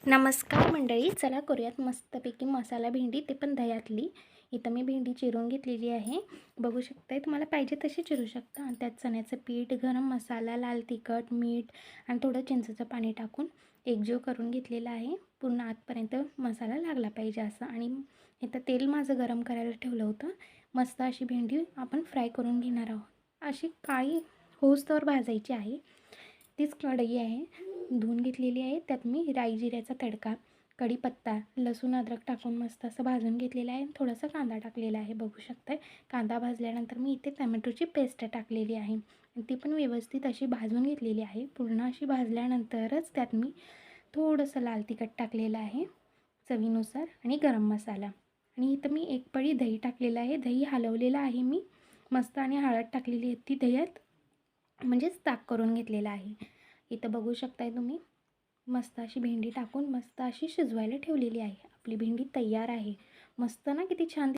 नमस्कार मंडळी, चला करूयात मस्तपैकी मसाला भेंडी, ते पण दह्यातली. इथं मी भेंडी चिरून घेतलेली आहे. बघू शकताय, तुम्हाला पाहिजे तशी चिरू शकता. आणि त्यात चण्याचं पीठ, गरम मसाला, लाल तिखट, मीठ आणि थोडं चिंचेचं पाणी टाकून एकजीव करून घेतलेला आहे. पूर्ण आतपर्यंत मसाला लागला पाहिजे असं. आणि इथं तेल माझं गरम करायला ठेवलं होतं. मस्त अशी भेंडी आपण फ्राय करून घेणार आहोत. अशी काळी होईस्तोवर भाजायची आहे. तीच कढई आहे, धुवून घेतलेली आहे. त्यात मी राई जिऱ्याचा तडका, कढीपत्ता, लसूण अद्रक टाकून मस्त असं भाजून घेतलेलं आहे. थोडासा कांदा टाकलेला आहे, बघू शकताय. कांदा भाजल्यानंतर मी इथे टमॅटोची पेस्ट टाकलेली आहे आणि ती पण व्यवस्थित अशी भाजून घेतलेली आहे. पूर्ण अशी भाजल्यानंतरच त्यात मी थोडंसं लाल तिखट टाकलेलं आहे चवीनुसार आणि गरम मसाला. आणि इथं मी एक पळी दही टाकलेलं आहे. दही हलवलेलं आहे मी मस्त आणि हळद टाकलेली आहे ती दह्यात, म्हणजेच ताक करून घेतलेलं आहे. इथं बघू शकताय तुम्ही, मस्त अशी भेंडी टाकून मस्त अशी शिजवायला ठेवलेली आहे. आपली भेंडी तयार आहे. मस्त ना, किती छान